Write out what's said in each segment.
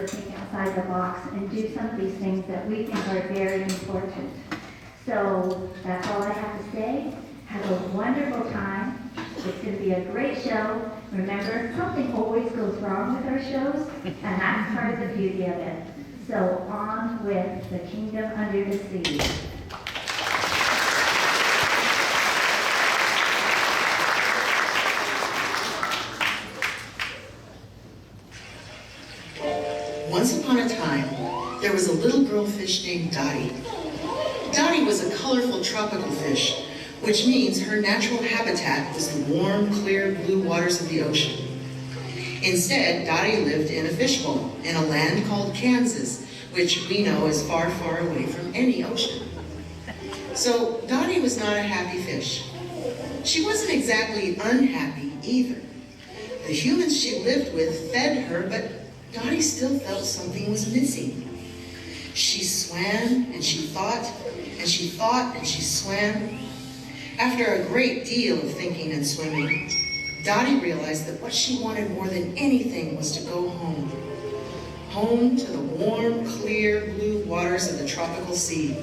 to think outside the box and do some of these things that we think are very important. So that's all I have to say. Have a wonderful time. It's going to be a great show. Remember, something always goes wrong with our shows, and that's part of the beauty of it. So on with The Kingdom Under the Sea. Once upon a time, there was a little girl fish named Dottie. Dottie was a colorful tropical fish, which means her natural habitat was the warm, clear blue waters of the ocean. Instead, Dottie lived in a fishbowl in a land called Kansas, which we know is far, far away from any ocean. So Dottie was not a happy fish. She wasn't exactly unhappy either. The humans she lived with fed her, but Dottie still felt something was missing. She swam and she thought, and she thought and she swam. After a great deal of thinking and swimming, Dottie realized that what she wanted more than anything was to go home. Home to the warm, clear, blue waters of the tropical sea.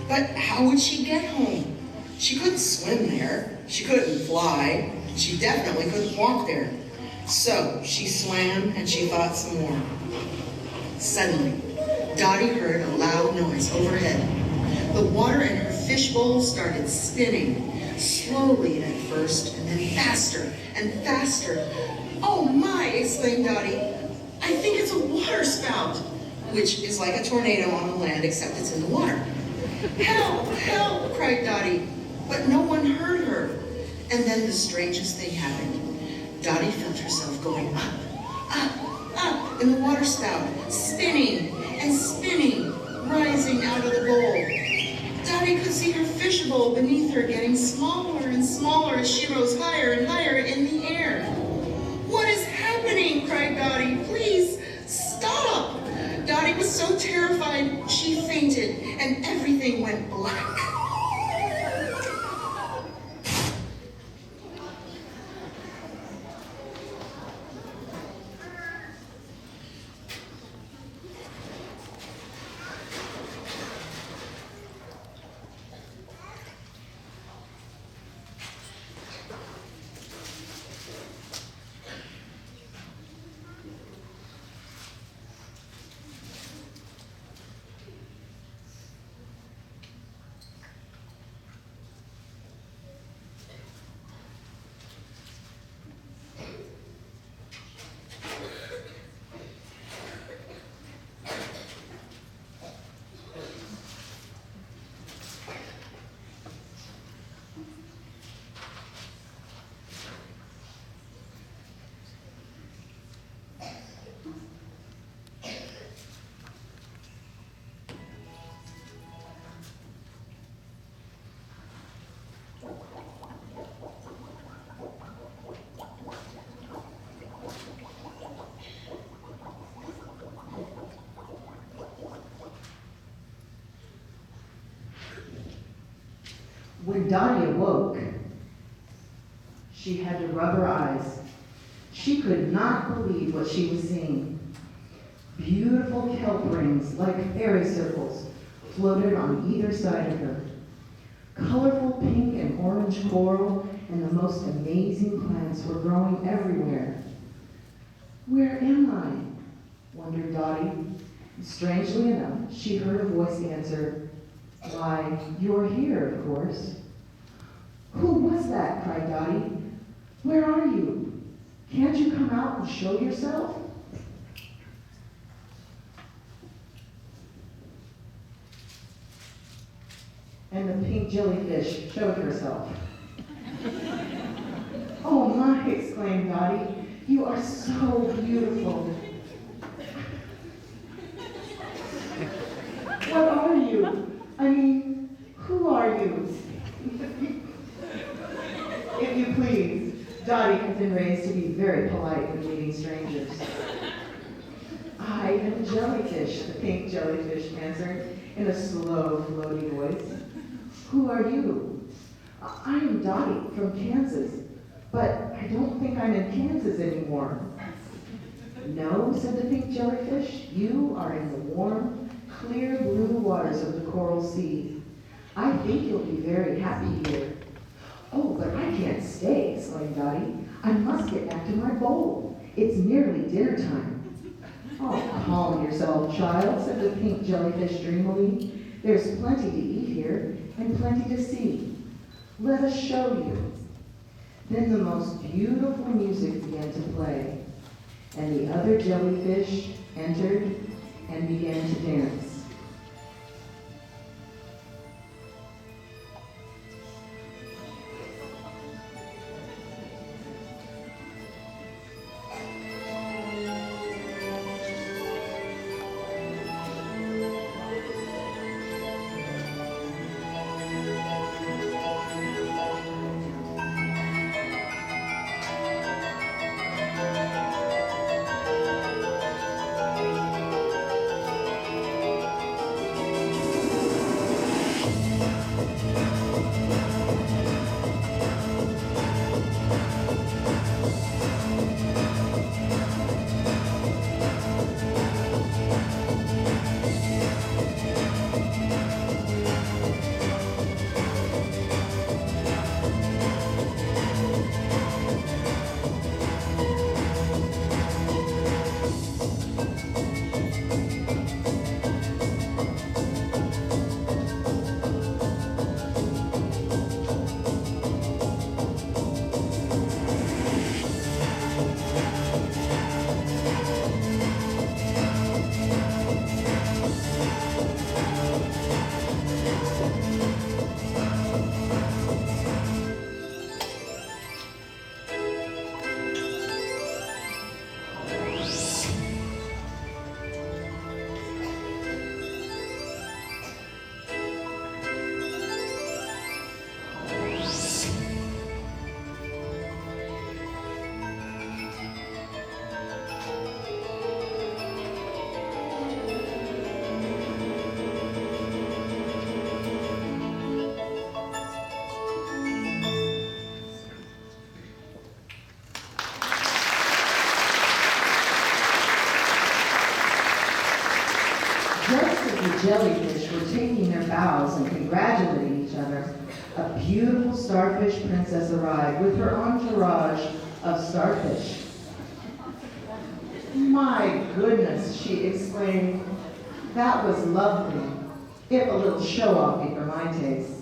But how would she get home? She couldn't swim there. She couldn't fly. She definitely couldn't walk there. So she swam and she thought some more. Suddenly, Dottie heard a loud noise overhead. The water in her fishbowl started spinning, slowly at first, and then faster and faster. "Oh my," exclaimed Dottie, "I think it's a water spout," which is like a tornado on the land, except it's in the water. "Help, help," cried Dottie, but no one heard her. And then the strangest thing happened. Dottie felt herself going up, up, up in the water spout, spinning and spinning, rising out of the bowl. Dottie could see her fishbowl beneath her getting smaller and smaller as she rose higher and higher in the air. "What is happening?" cried Dottie. "Please stop!" Dottie was so terrified she fainted and everything went black. When Dottie awoke, she had to rub her eyes. She could not believe what she was seeing. Beautiful kelp rings, like fairy circles, floated on either side of her. Colorful pink and orange coral and the most amazing plants were growing everywhere. "Where am I?" wondered Dottie. Strangely enough, she heard a voice answer, "Why, you're here, of course." "Who was that?" cried Dottie. "Where are you? Can't you come out and show yourself?" And the pink jellyfish showed herself. "Oh my," exclaimed Dottie, "you are so beautiful." "What are you? I mean, who are you?" "If you please, Dottie has been raised to be very polite when meeting strangers." "I am Jellyfish," the pink jellyfish answered in a slow, floaty voice. "Who are you?" "I am Dottie from Kansas, but I don't think I'm in Kansas anymore." No, said the pink jellyfish, you are in the warm, clear blue waters of the coral sea. I think you'll be very happy here. Oh, but I can't stay, exclaimed Dottie. I must get back to my bowl. It's nearly dinner time. Oh, calm yourself, child, said the pink jellyfish dreamily. There's plenty to eat here and plenty to see. Let us show you. Then the most beautiful music began to play, and the other jellyfish entered and began to dance. Just as the jellyfish were taking their bows and congratulating each other, a beautiful starfish princess arrived with her entourage of starfish. My goodness, she exclaimed. That was lovely, if a little show-offy for my taste.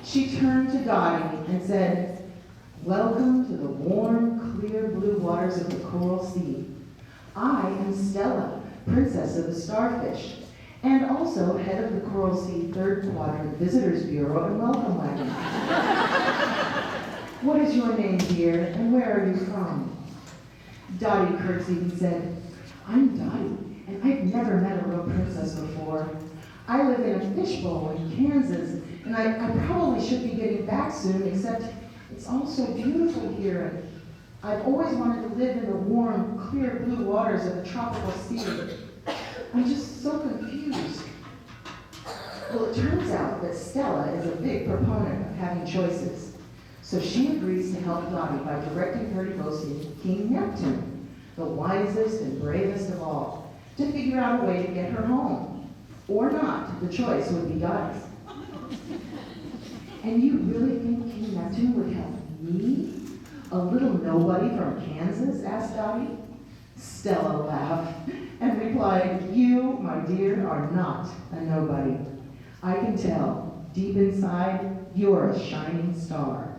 She turned to Dottie and said, "Welcome to the warm, clear blue waters of the coral sea. I am Stella, princess of the starfish, and also head of the Coral Sea Third Quadrant Visitors Bureau and Welcome Wagon. What is your name, dear, and where are you from?" Dottie curtsied and said, "I'm Dottie, and I've never met a real princess before. I live in a fishbowl in Kansas, and I probably should be getting back soon, except it's all so beautiful here, and I've always wanted to live in the warm, clear blue waters of the tropical sea. I'm just so confused." Well, it turns out that Stella is a big proponent of having choices. So she agrees to help Dottie by directing her to go see King Neptune, the wisest and bravest of all, to figure out a way to get her home. Or not, the choice would be Dottie's. "And you really think King Neptune would help me, a little nobody from Kansas?" asked Dottie. Stella laughed and replied, "You, my dear, are not a nobody. I can tell, deep inside, you're a shining star."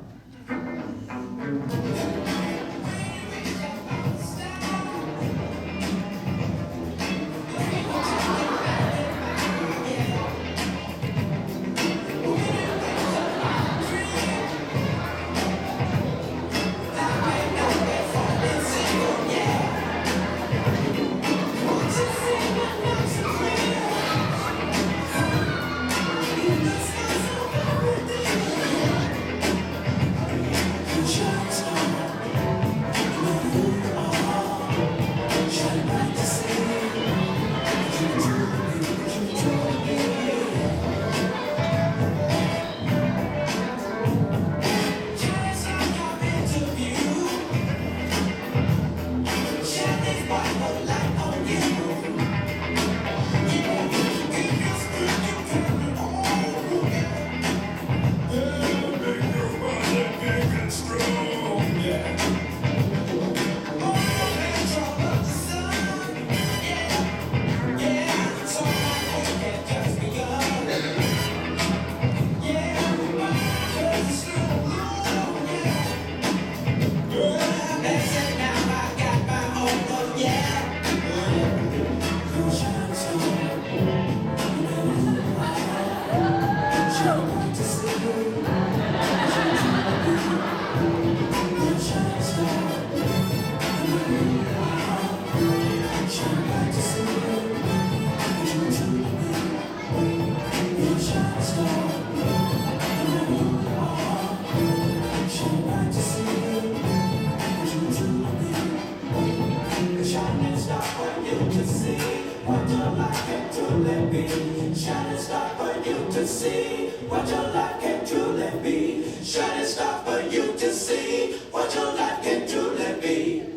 be. Shining star for you to see what your life can truly be. Shining star for you to see what your life can truly be.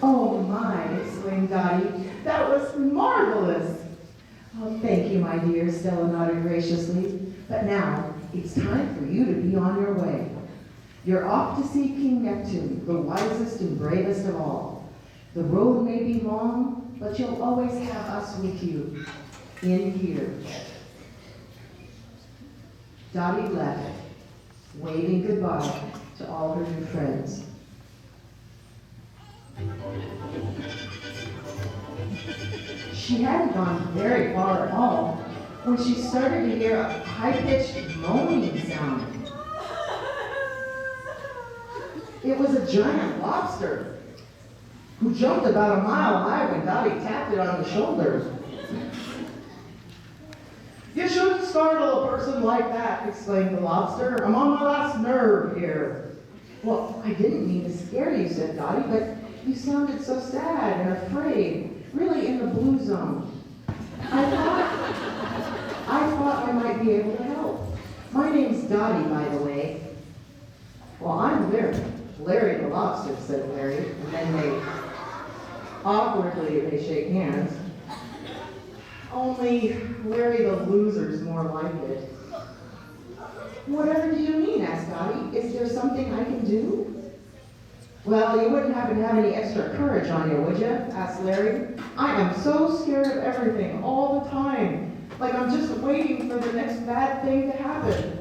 Oh my, exclaimed Dottie. That was marvelous. Oh, thank you, my dear, Stella nodded graciously. But now, it's time for you to be on your way. You're off to see King Neptune, the wisest and bravest of all. The road may be long, but you'll always have us with you, in here. Dottie left, waving goodbye to all her new friends. She hadn't gone very far at all when she started to hear a high-pitched moaning sound. It was a giant lobster who jumped about a mile high when Dottie tapped it on the shoulder. "You shouldn't startle a person like that," exclaimed the lobster. "I'm on my last nerve here." "Well, I didn't mean to scare you," said Dottie, "but you sounded so sad and afraid, really in the blue zone. I thought I might be able to help. My name's Dottie, by the way." "Well, I'm Larry. Larry the lobster," said Larry, and then awkwardly they shake hands. Only Larry the loser's more like it. "Whatever do you mean?" asked Dottie. "Is there something I can do?" "Well, you wouldn't happen to have any extra courage on you, would you?" asked Larry. "I am so scared of everything all the time, like I'm just waiting for the next bad thing to happen."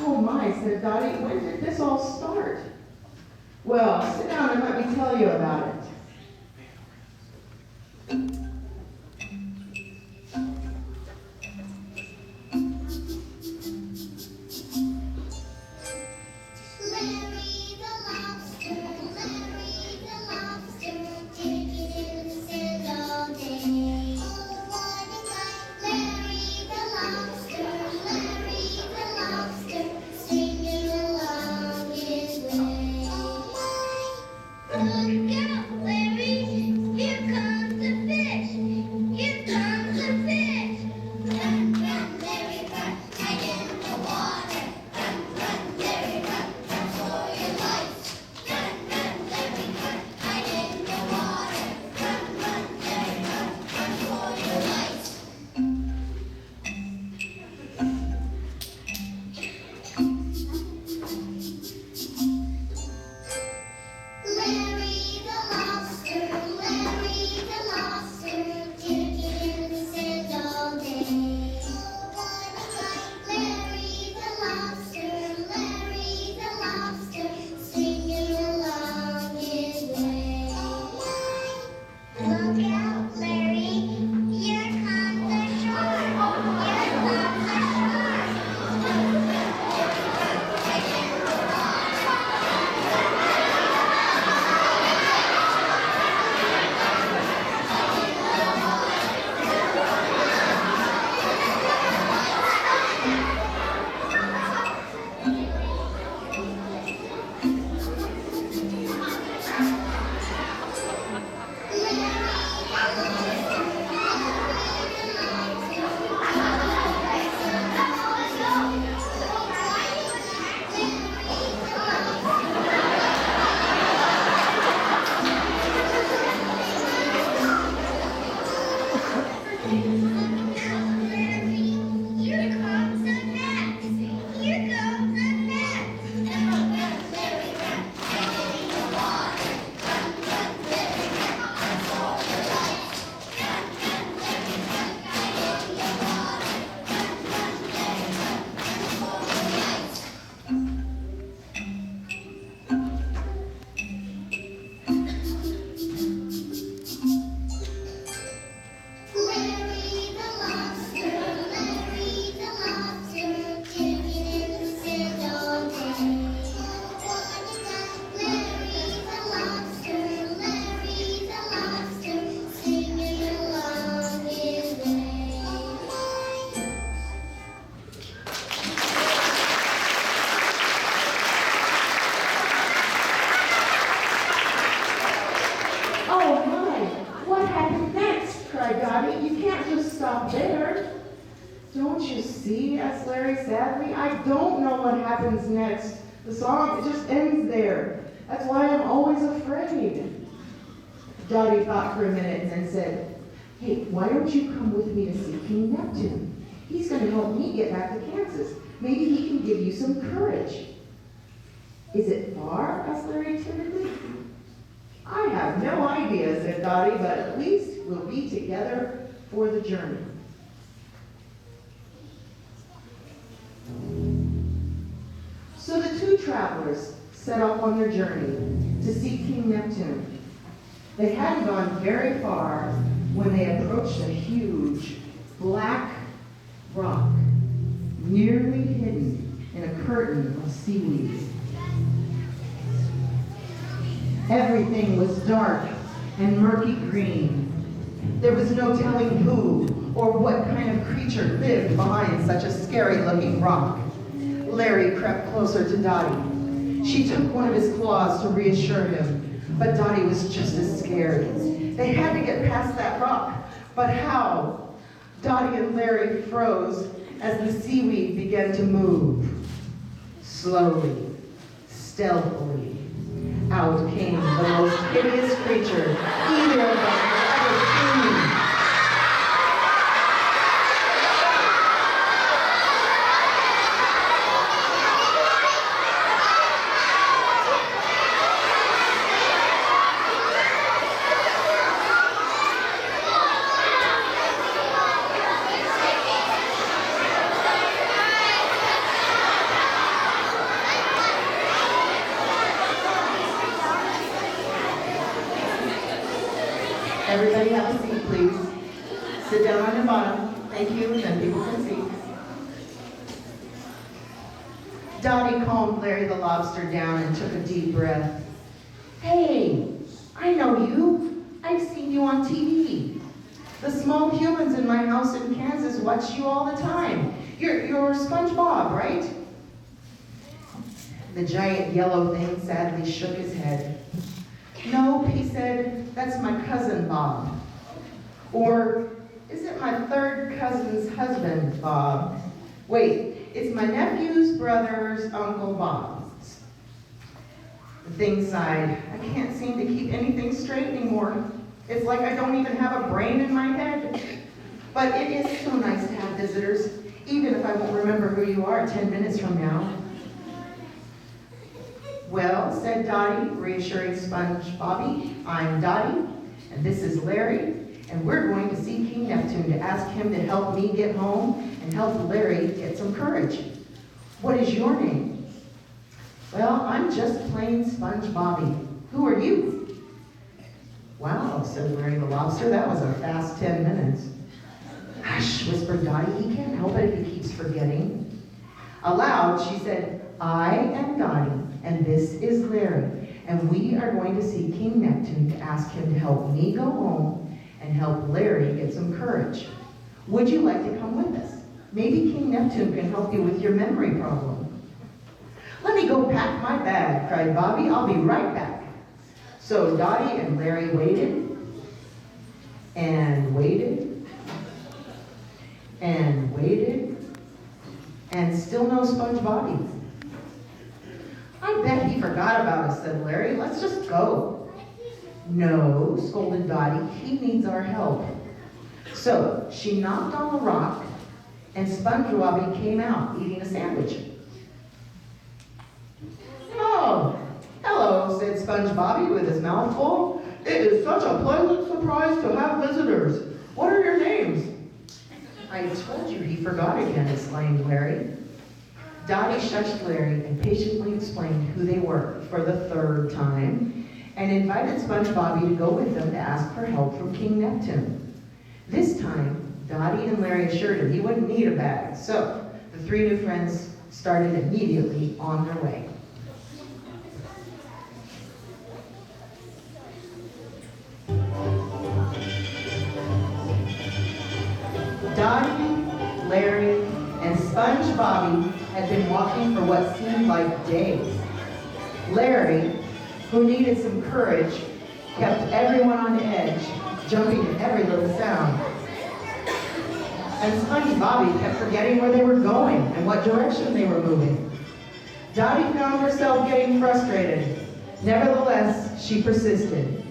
"Oh my," said Dottie, "when did this all start?" "Well, sit down and let me tell you about it." Look out! Don't you see? asked Larry sadly. I don't know what happens next. The song, it just ends there. That's why I'm always afraid. Dottie thought for a minute and then said, hey, why don't you come with me to see King Neptune? He's going to help me get back to Kansas. Maybe he can give you some courage. Is it far? asked Larry timidly. I have no idea, said Dottie, but at least we'll be together for the journey. So the two travelers set off on their journey to see King Neptune. They hadn't gone very far when they approached a huge black rock, nearly hidden in a curtain of seaweed. Everything was dark and murky green. There was no telling who or what kind of creature lived behind such a scary-looking rock. Larry crept closer to Dottie. She took one of his claws to reassure him, but Dottie was just as scared. They had to get past that rock, but how? Dottie and Larry froze as the seaweed began to move. Slowly, stealthily, out came the most hideous creature either of them had ever seen. Everybody have a seat, please. Sit down on your bottom. Thank you, and then people can see. Dottie calmed Larry the lobster down and took a deep breath. Hey, I know you. I've seen you on TV. The small humans in my house in Kansas watch you all the time. You're SpongeBob, right? The giant yellow thing sadly shook his head. No, he said, that's my cousin Bob. Or, is it my third cousin's husband, Bob? Wait, it's my nephew's brother's Uncle Bob. The thing sighed. I can't seem to keep anything straight anymore. It's like I don't even have a brain in my head. But it is so nice to have visitors, even if I won't remember who you are 10 minutes from now. Well, said Dottie, reassuring Sponge Bobby, I'm Dottie, and this is Larry, and we're going to see King Neptune to ask him to help me get home and help Larry get some courage. What is your name? Well, I'm just plain Sponge Bobby. Who are you? Wow, said Larry the lobster, that was a fast 10 minutes. Hush, whispered Dottie, he can't help it if he keeps forgetting. Aloud, she said, I am Dottie, and this is Larry, and we are going to see King Neptune to ask him to help me go home and help Larry get some courage. Would you like to come with us? Maybe King Neptune can help you with your memory problem. Let me go pack my bag, cried Bobby. I'll be right back. So Dottie and Larry waited, and waited, and waited, and still no Sponge Bobby. I bet he forgot about us, said Larry. Let's just go. No, scolded Dottie. He needs our help. So she knocked on the rock, and Sponge Bobby came out eating a sandwich. Oh, hello, said Sponge Bobby with his mouth full. It is such a pleasant surprise to have visitors. What are your names? I told you he forgot again, exclaimed Larry. Dottie shushed Larry and patiently explained who they were for the third time and invited Sponge Bobby to go with them to ask for help from King Neptune. This time, Dottie and Larry assured him he wouldn't need a bag, so the three new friends started immediately on their way. Dottie, Larry, and Sponge Bobby had been walking for what seemed like days. Larry, who needed some courage, kept everyone on edge, jumping at every little sound. and Sponge Bobby kept forgetting where they were going and what direction they were moving. Dottie found herself getting frustrated. Nevertheless, she persisted.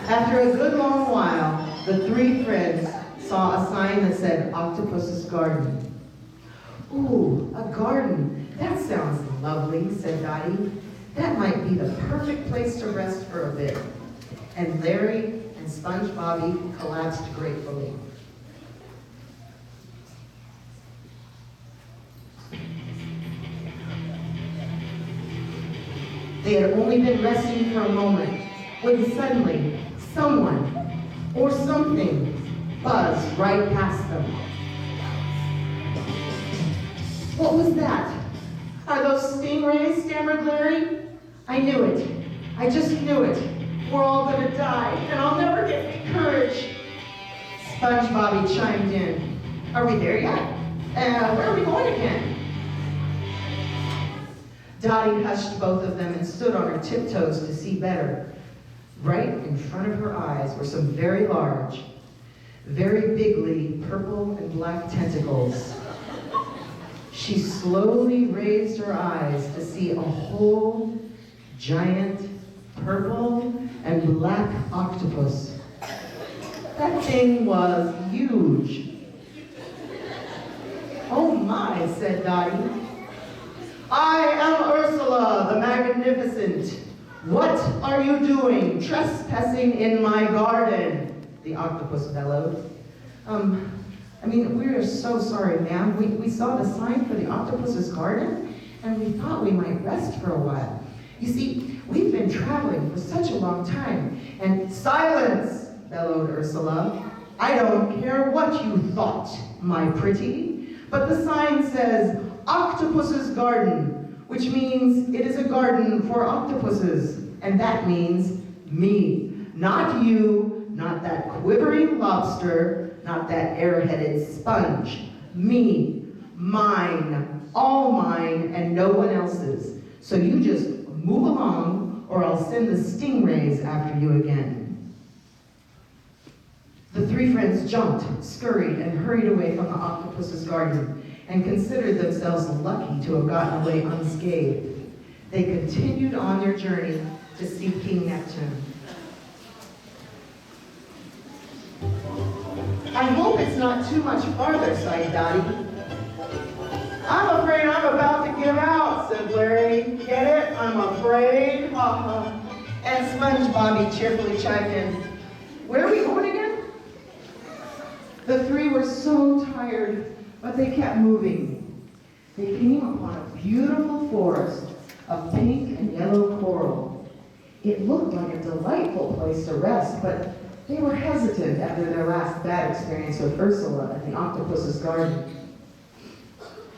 After a good long while, the three friends saw a sign that said Octopus's Garden. Ooh, a garden. That sounds lovely, said Dottie. That might be the perfect place to rest for a bit. And Larry and Sponge Bobby collapsed gratefully. They had only been resting for a moment when suddenly someone or something buzzed right past them. What was that? Are those stingrays? Stammered Larry. I knew it. I just knew it. We're all gonna die, and I'll never get any courage. Sponge Bobby chimed in. Are we there yet? Where are we going again? Dottie hushed both of them and stood on her tiptoes to see better. Right in front of her eyes were some very large, very bigly purple and black tentacles. She slowly raised her eyes to see a whole giant purple and black octopus. That thing was huge. Oh my, said Dottie. I am Ursula, the Magnificent. What are you doing, trespassing in my garden? The octopus bellowed. We're so sorry, ma'am. We saw the sign for the octopus's garden, and we thought we might rest for a while. You see, we've been traveling for such a long time, and silence, bellowed Ursula. I don't care what you thought, my pretty, but the sign says Octopus's Garden, which means it is a garden for octopuses, and that means me. Not you, not that quivering lobster, not that air-headed sponge. Me, mine, all mine, and no one else's. So you just move along, or I'll send the stingrays after you again. The three friends jumped, scurried, and hurried away from the octopus's garden, and considered themselves lucky to have gotten away unscathed. They continued on their journey to see King Neptune. I hope it's not too much farther, sighed Dottie. I'm afraid I'm about to give out, said Larry. Get it? I'm afraid. And Sponge Bobby cheerfully chimed in. Where are we going again? The three were so tired, but they kept moving. They came upon a beautiful forest of pink and yellow coral. It looked like a delightful place to rest, but they were hesitant after their last bad experience with Ursula at the octopus's garden.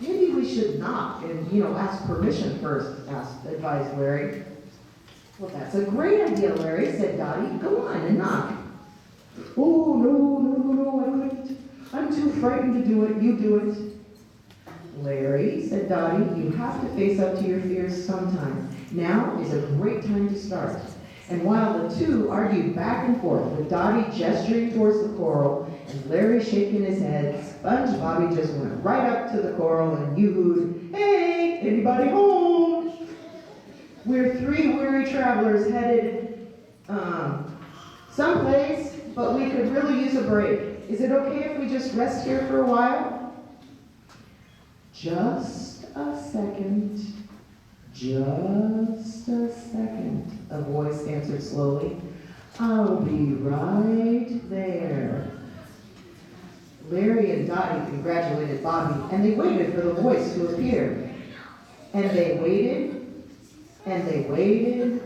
Maybe we should knock and, ask permission first, advised Larry. Well, that's a great idea, Larry, said Dottie. Go on and knock. Oh, no, I couldn't. I'm too frightened to do it. You do it. Larry, said Dottie, you have to face up to your fears sometime. Now is a great time to start. And while the two argued back and forth, with Dottie gesturing towards the coral and Larry shaking his head, Sponge Bobby just went right up to the coral and yoo-hooed, "Hey, anybody home? We're three weary travelers headed someplace, but we could really use a break. Is it okay if we just rest here for a while?" Just a second. Just a second, a voice answered slowly. I'll be right there. Larry and Dottie congratulated Bobby, and they waited for the voice to appear. And they waited, and they waited,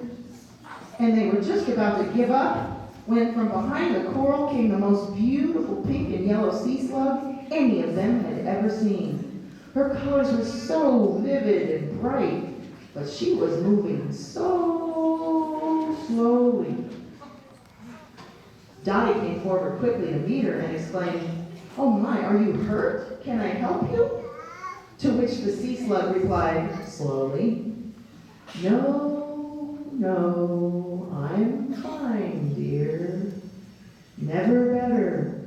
and they were just about to give up when from behind the coral came the most beautiful pink and yellow sea slug any of them had ever seen. Her colors were so vivid and bright, but she was moving so slowly. Dottie came forward quickly to meet her and exclaimed, "Oh my, are you hurt? Can I help you?" To which the sea slug replied slowly, No, I'm fine, dear. Never better.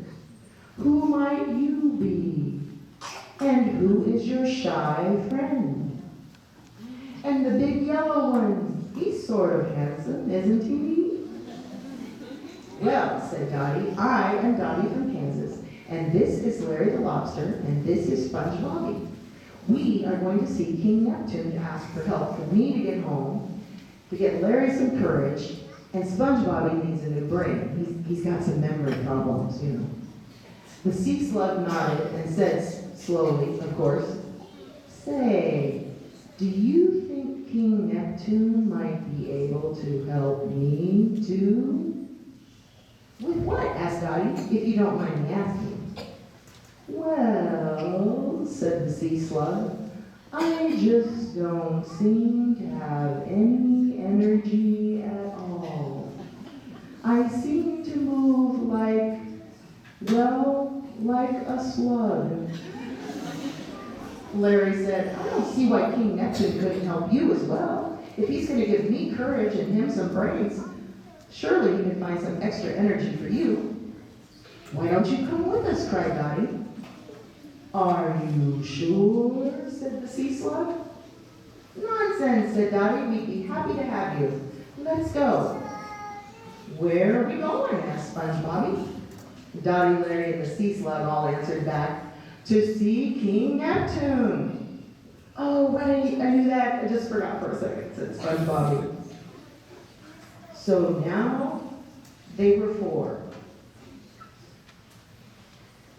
Who might you be? And who is your shy friend? And the big yellow one, he's sort of handsome, isn't he? Well, said Dottie, I am Dottie from Kansas, and this is Larry the Lobster, and this is Sponge Bobby. We are going to see King Neptune to ask for help for me to get home, to get Larry some courage, and Sponge Bobby needs a new brain. He's got some memory problems, you know. The sea slug nodded and said slowly, of course, say, do you think King Neptune might be able to help me too? With what? Asked Dottie, if you don't mind me asking. Well, said the sea slug, I just don't seem to have any energy at all. I seem to move like, well, like a slug. Larry said, I don't see why King Neptune couldn't help you as well. If he's going to give me courage and him some brains, surely he can find some extra energy for you. Why don't you come with us? Cried Dottie. Are you sure? Said the sea slug. Nonsense, said Dottie. We'd be happy to have you. Let's go. Where are we going? Asked Sponge Bobby. Dottie, Larry, and the sea slug all answered back, to see King Neptune. Oh, right, I knew that. I just forgot for a second, said Sponge Bobby. So now they were four.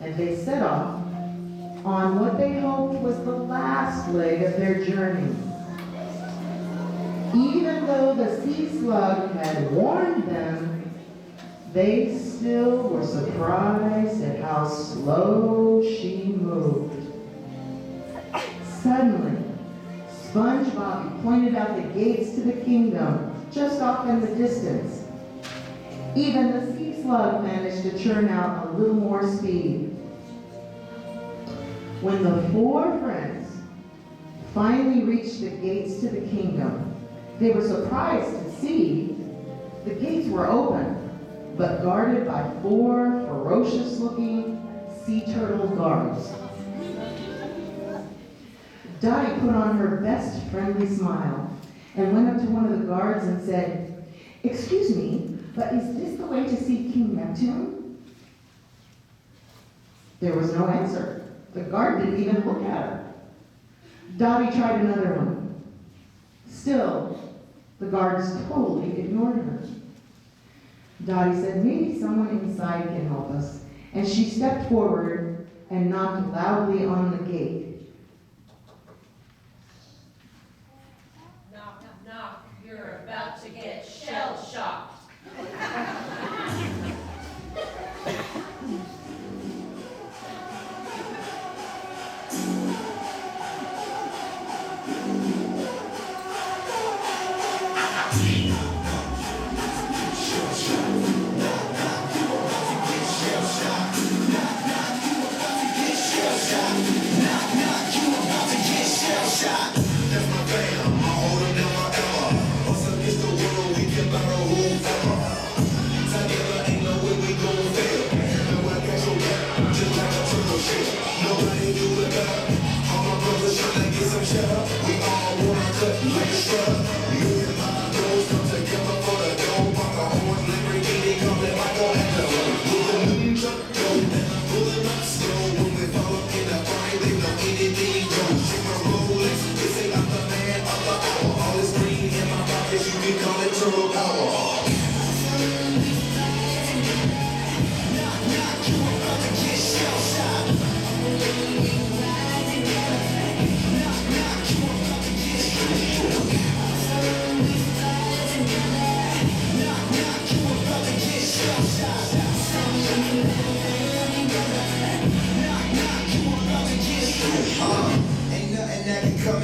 And they set off on what they hoped was the last leg of their journey. Even though the sea slug had warned them, they still were surprised at how slow she moved. Suddenly, Sponge Bobby pointed out the gates to the kingdom just off in the distance. Even the sea slug managed to churn out a little more speed. When the four friends finally reached the gates to the kingdom, they were surprised to see the gates were open, but guarded by four ferocious-looking sea turtle guards. Dottie put on her best friendly smile and went up to one of the guards and said, "Excuse me, but is this the way to see King Neptune?" There was no answer. The guard didn't even look at her. Dottie tried another one. Still, the guards totally ignored her. Dottie said, maybe someone inside can help us. And she stepped forward and knocked loudly on the gate. Knock, knock, you're about to get shell-shocked.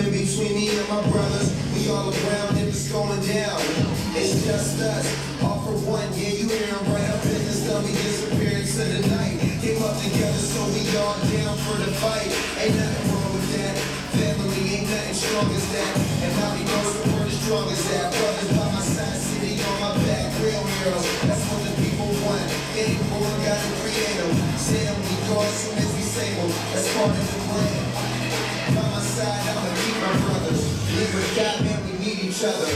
Between me and my brothers, we all around and it's going down. It's just us, all for one. Yeah, you hear him right up in this dummy disappearing to the night. Came up together, so we all down for the fight. Ain't nothing wrong with that. Family ain't nothing strong as that. And now he knows the word as strong as that. Brothers by my side, city on my back, real heroes. That's what the people want. Anyone gotta create them. Say them, we go part of the plan. By my side, I'ma keep my brothers. Live or die, man, we need each other.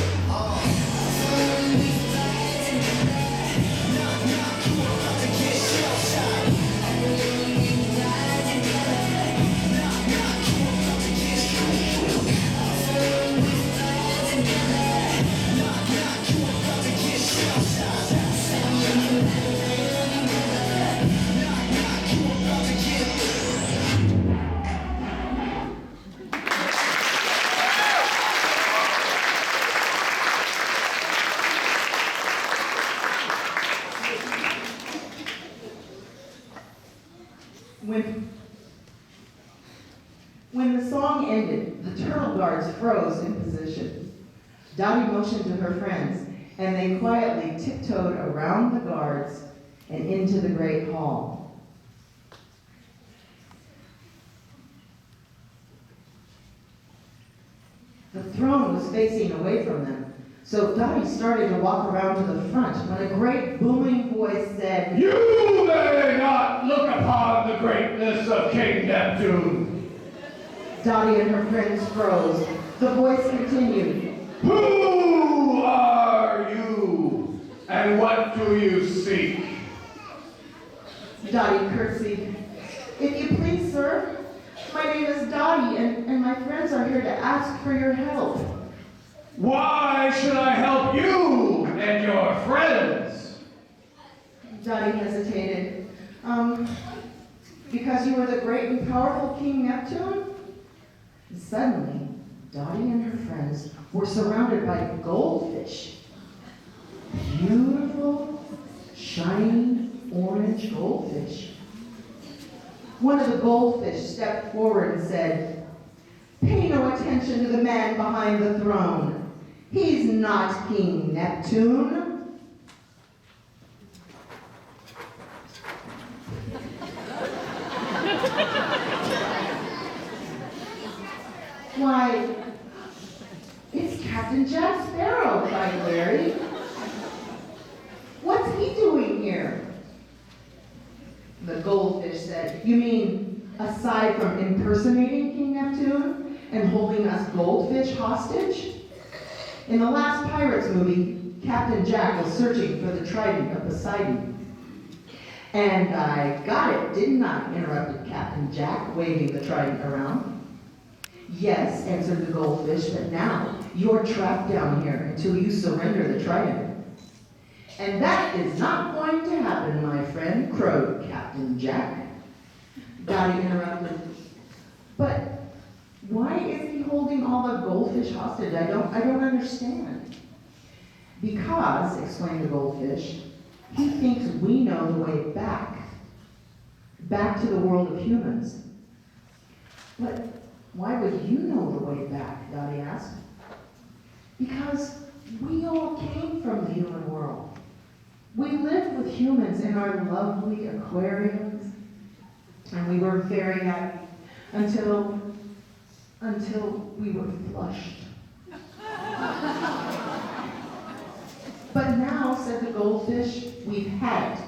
When the song ended, the turtle guards froze in position. Dottie motioned to her friends, and they quietly tiptoed around the guards and into the great hall. The throne was facing away from them, so Dottie started to walk around to the front when a great booming voice said, "You may not look upon the greatness of King Neptune." Dottie and her friends froze. The voice continued, "Who are you, and what do you seek?" Dottie curtsied. "If you please, sir, my name is Dottie, and my friends are here to ask for your help." "Why should I help you and your friends?" Dottie hesitated. Because you were the great and powerful King Neptune?" Suddenly, Dottie and her friends were surrounded by goldfish. Beautiful, shiny, orange goldfish. One of the goldfish stepped forward and said, "Pay no attention to the man behind the throne. He's not King Neptune." "Why, it's Captain Jack Sparrow," cried Larry. "What's he doing here?" The goldfish said, "You mean, aside from impersonating King Neptune and holding us goldfish hostage? In the last Pirates movie, Captain Jack was searching for the trident of Poseidon." "And I got it, didn't I?" interrupted Captain Jack, waving the trident around. "Yes," answered the goldfish, "but now you're trapped down here until you surrender the trident." "And that is not going to happen, my friend," crowed Captain Jack. Dottie interrupted, "But why is he holding all the goldfish hostage? I don't understand." "Because," explained the goldfish, "he thinks we know the way back to the world of humans." "But why would you know the way back?" Dottie asked. "Because we all came from the human world. We lived with humans in our lovely aquariums, and we were very happy until we were flushed." "But now," said the goldfish, "we've had it.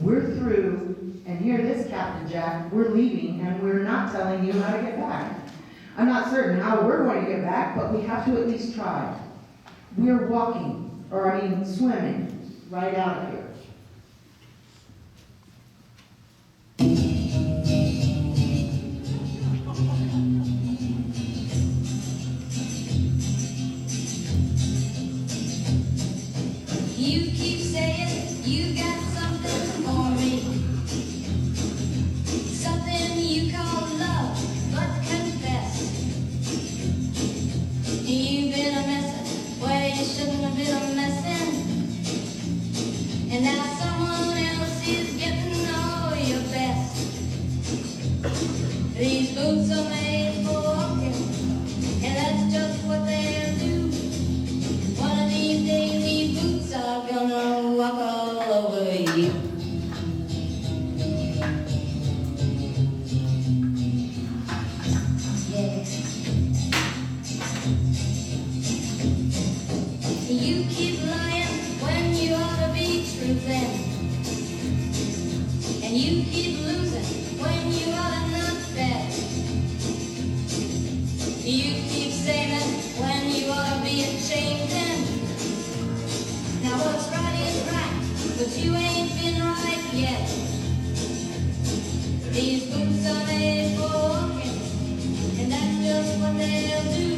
We're through, and hear this, Captain Jack, we're leaving, and we're not telling you how to get back. I'm not certain how we're going to get back, but we have to at least try. We're swimming right out of here." You keep saying you got something for me, something you call love, but confess you've been a messin' where you shouldn't have been a messin', and now someone else is getting all your best. These boots are made for walking, and that's just what they'll do. One of these days, these boots are gonna walk all over you. Yeah. You keep lying when you ought to be truthing, and you keep losing when you ought to not bet. You keep saying it when you ought to be ashamed then. Now what's right is right, but you ain't been right yet. These boots are made for walking, and that's just what they'll do.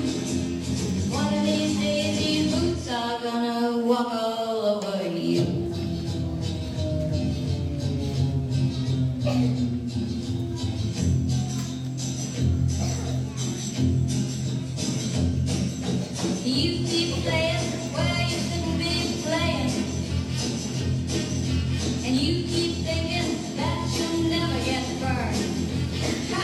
One of these days these boots are gonna walk all over you. You keep playing where you shouldn't be playing, and you keep thinking that you'll never get burned. Ha!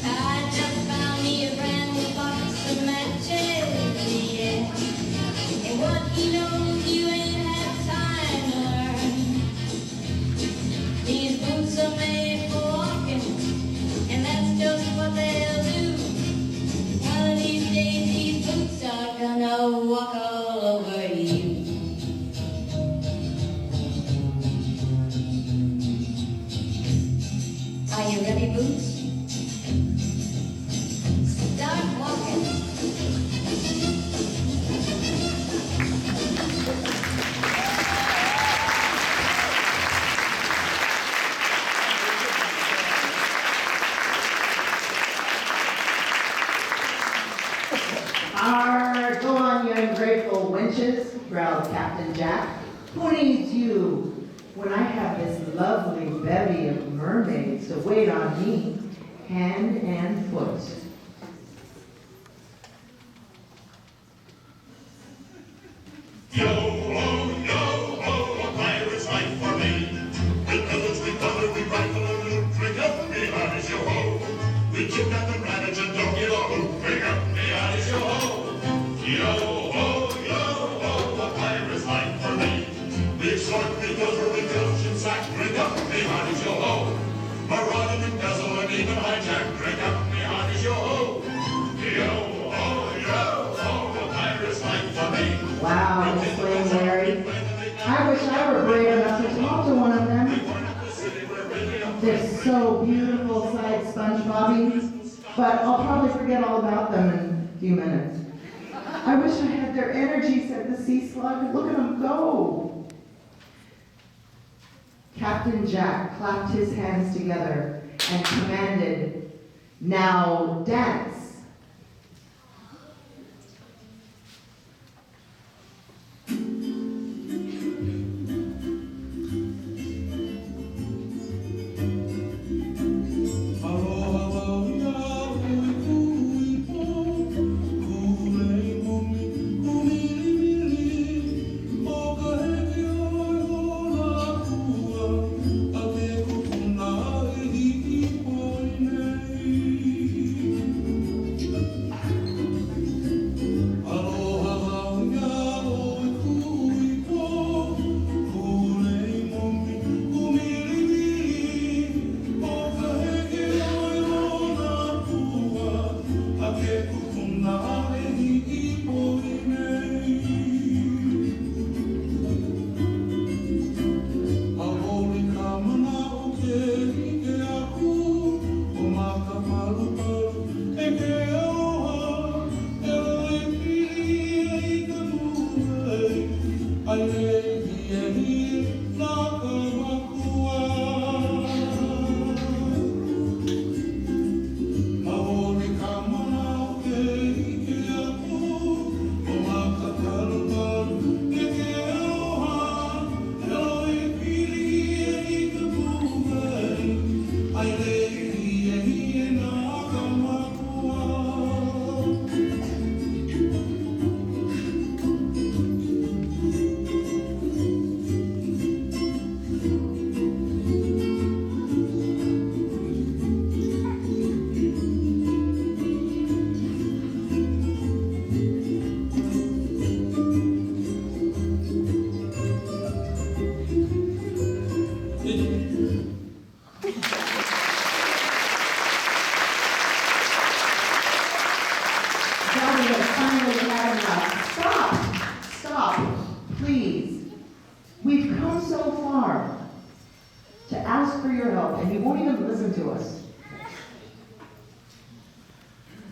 I just found me a brand new box of matches, yeah. And what he knows you ain't had time to learn. These boots are made for walking, and that's just what they'll do. One of these days these boots are gonna walk all over you. Are you ready, Boots? Start walking. Arr, go on, you ungrateful wenches, growled Captain Jack. Who needs you when I have this lovely bevy of mermaids to wait on me, hand and foot? Yo ho, a pirate's life for me. We pillage, we plunder, we rifle and loot. Drink up, me hearties, yo ho. We kidnap and ravage and don't get a hoot. Drink up, me hearties, yo ho. Yo ho, a pirate's life for me. We extort, we pilfer, we filch and sack. Drink up, me hearties, yo ho. Maraud and embezzle and even hijack. Drink up, me hearties, yo ho. Yo ho, a pirate's life for me. Wow, Miss Larry. I wish I were brave enough to talk to one of them. They're so beautiful, sighed SpongeBobby, but I'll probably forget all about them in a few minutes. I wish I had their energy, said the sea slug. Look at them go. Captain Jack clapped his hands together and commanded, "Now dance."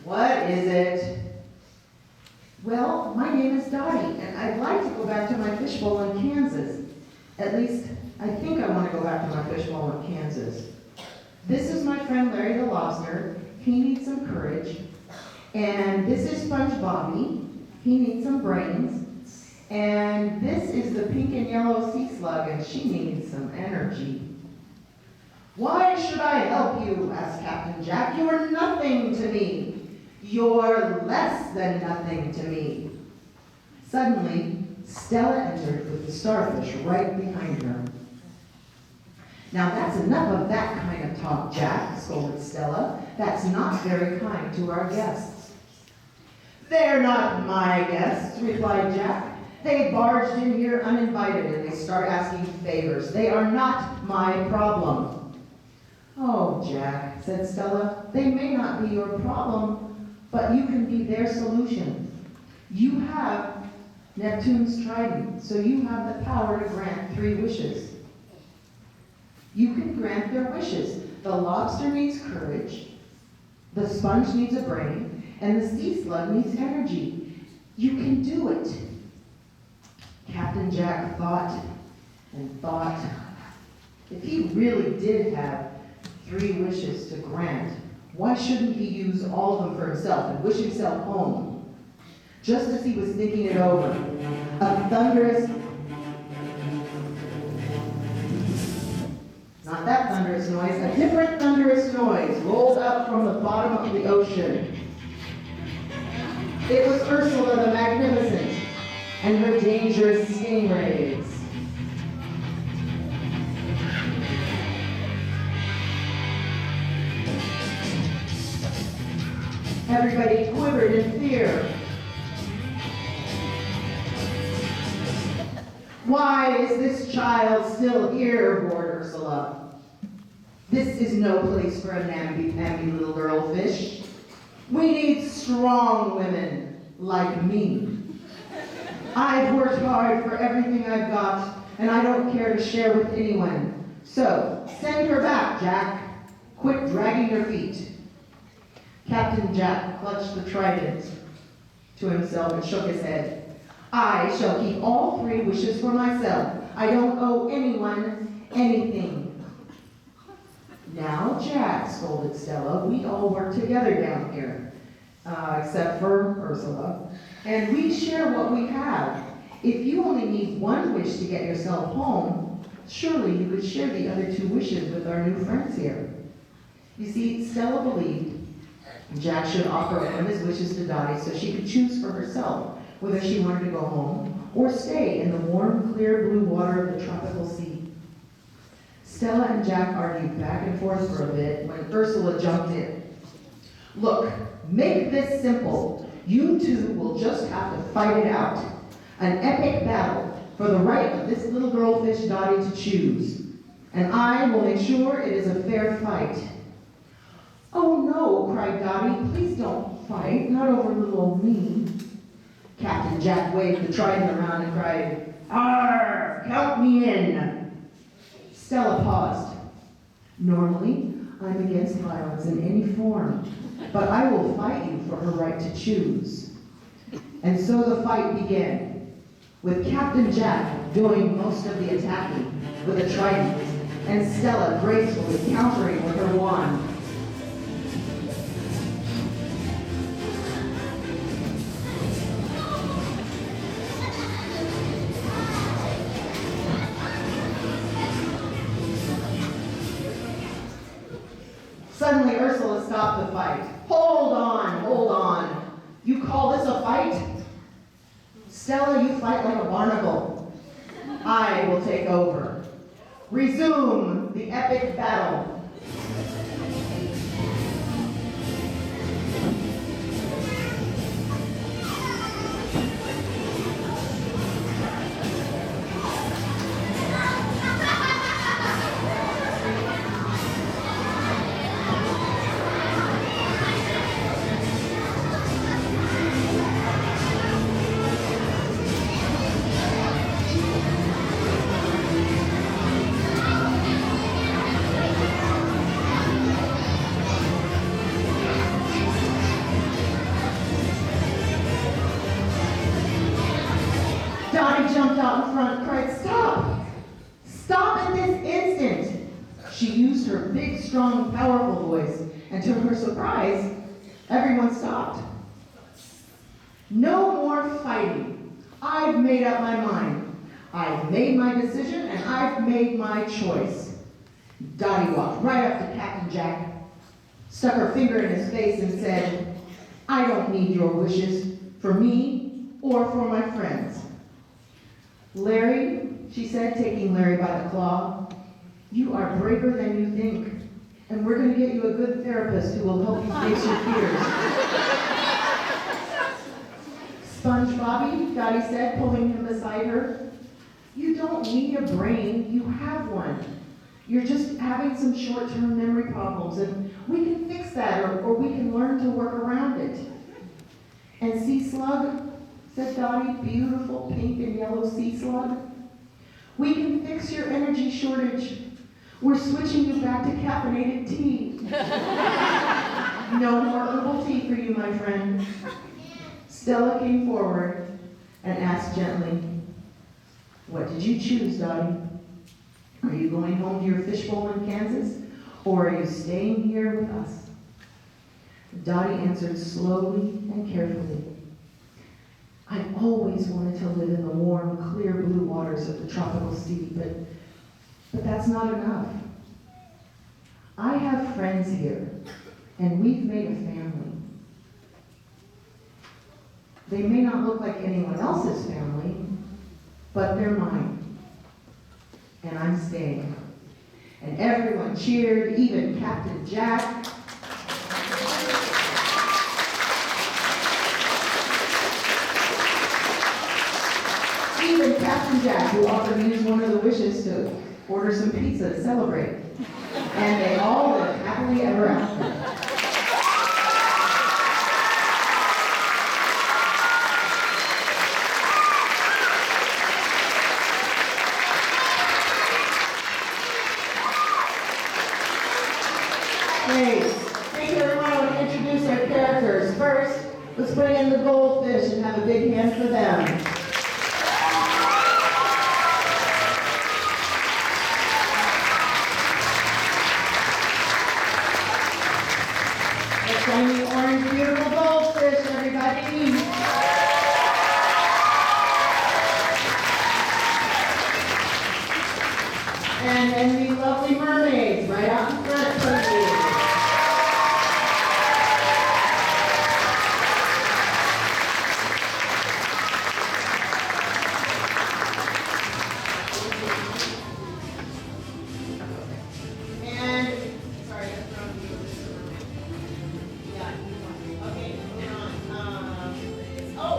What is it? Well, my name is Dottie, and I'd like to go back to my fishbowl in Kansas. At least, I think I want to go back to my fishbowl in Kansas. This is my friend Larry the Lobster. He needs some courage. And this is Sponge Bobby. He needs some brains. And this is the pink and yellow sea slug, and she needs some energy. Why should I help you? Asked Captain Jack. You're nothing to me. You're less than nothing to me. Suddenly, Stella entered with the starfish right behind her. Now that's enough of that kind of talk, Jack, scolded Stella. That's not very kind to our guests. They're not my guests, replied Jack. They barged in here uninvited and they start asking favors. They are not my problem. Oh, Jack, said Stella, they may not be your problem, but you can be their solution. You have Neptune's trident, so you have the power to grant 3 wishes. You can grant their wishes. The lobster needs courage, the sponge needs a brain, and the sea slug needs energy. You can do it. Captain Jack thought and thought. If he really did have 3 wishes to grant, why shouldn't he use all of them for himself and wish himself home? Just as he was thinking it over, a thunderous, not that thunderous noise, a different thunderous noise rolled up from the bottom of the ocean. It was Ursula the Magnificent and her dangerous stingrays. Everybody quivered in fear. Why is this child still here? Roared Ursula. This is no place for a namby-pamby little girl fish. We need strong women like me. I've worked hard for everything I've got, and I don't care to share with anyone. So, send her back, Jack. Quit dragging your feet. Captain Jack clutched the trident to himself and shook his head. I shall keep all 3 wishes for myself. I don't owe anyone anything. Now, Jack, scolded Stella, we all work together down here, except for Ursula, and we share what we have. If you only need 1 wish to get yourself home, surely you could share the other 2 wishes with our new friends here. You see, Stella believed Jack should offer one of his wishes to Dottie so she could choose for herself whether she wanted to go home or stay in the warm, clear blue water of the tropical sea. Stella and Jack argued back and forth for a bit when Ursula jumped in. Look, make this simple. You 2 will just have to fight it out. An epic battle for the right of this little girl fish Dottie to choose. And I will make sure it is a fair fight. Oh no, cried Dottie, please don't fight, not over little old me. Captain Jack waved the trident around and cried, Arr, count me in. Stella paused. Normally, I'm against violence in any form, but I will fight you for her right to choose. And so the fight began, with Captain Jack doing most of the attacking with a trident, and Stella gracefully countering with her wand. Suddenly, Ursula stopped the fight. Hold on, hold on. You call this a fight? Stella, you fight like a barnacle. I will take over. Resume the epic battle. her big, strong, powerful voice, and to her surprise, everyone stopped. No more fighting. I've made up my mind. I've made my decision, and I've made my choice. Dottie walked right up to Captain Jack, stuck her finger in his face, and said, I don't need your wishes for me or for my friends. Larry, she said, taking Larry by the claw, you are braver than you think, and we're going to get you a good therapist who will help you face your fears. Sponge Bobby, Dottie said, pulling him beside her, you don't need a brain, you have one. You're just having some short-term memory problems, and we can fix that, or we can learn to work around it. And sea slug, said Dottie, beautiful pink and yellow sea slug, we can fix your energy shortage. We're switching you back to caffeinated tea. No more herbal tea for you, my friend. Stella came forward and asked gently, what did you choose, Dottie? Are you going home to your fishbowl in Kansas, or are you staying here with us? Dottie answered slowly and carefully. I've always wanted to live in the warm, clear blue waters of the tropical sea, but that's not enough. I have friends here, and we've made a family. They may not look like anyone else's family, but they're mine. And I'm staying. And everyone cheered, even Captain Jack. Even Captain Jack, who offered to use one of the wishes to order some pizza to celebrate. And they all lived happily ever after. Thank you, everyone. I want to introduce our characters. First, let's bring in the goldfish and have a big hand for them. The shiny orange beautiful goldfish, everybody. And the lovely mermaids right out in front, please.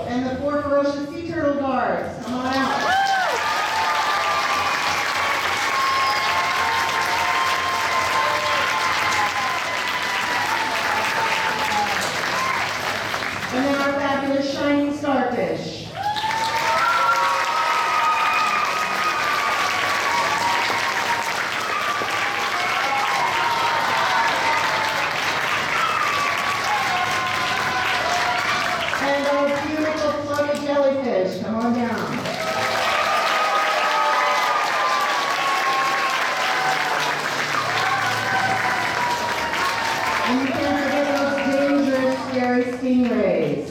And the 4 ferocious sea turtle guards, come on out. And then our fabulous shining starfish. And our beautiful fluffy jellyfish, come on down. And you can't forget those dangerous, scary stingrays.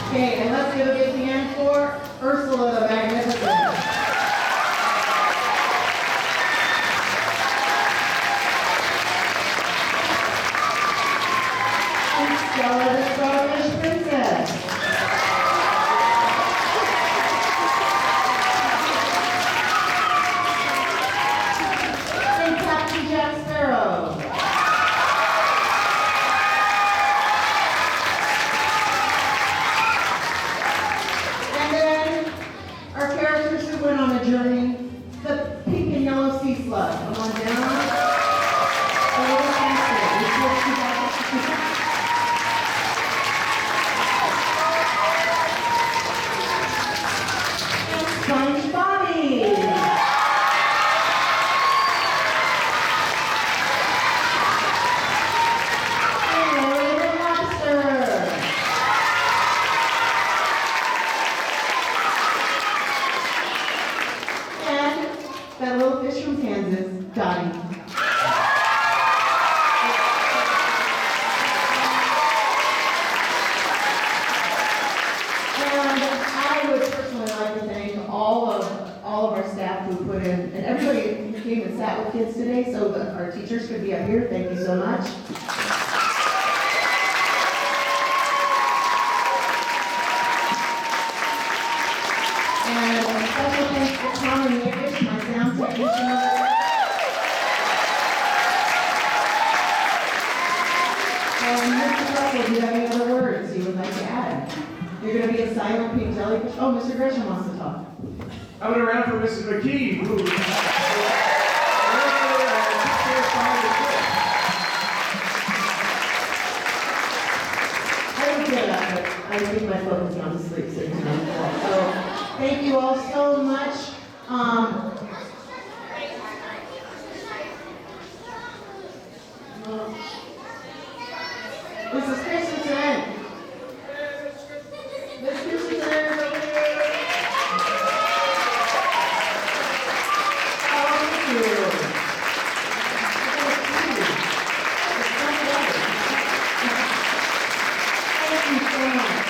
Okay, and let's give a big hand for Ursula the Magnificent. And Stella the Starfish Princess. sat with kids today so that our teachers could be up here. Thank you so much. And a special thanks to Tom and Yarish, my sound technician over there. And Mr. Russell, do you have any other words you would like to add? You're going to be a silent pink jellyfish. Oh, Mr. Gresham wants to talk. I'm going to round for Mrs. McKee, who I don't feel that, but I think my focus on to sleep sitting on the floor. So, thank you all so much. Mrs. Christensen. Miss Christensen, over here. Oh, thank you. Thank you so much.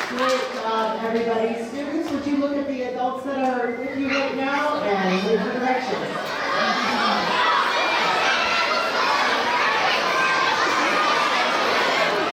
Great job, everybody. Students, would you look at the adults that are with you right now and lead the directions?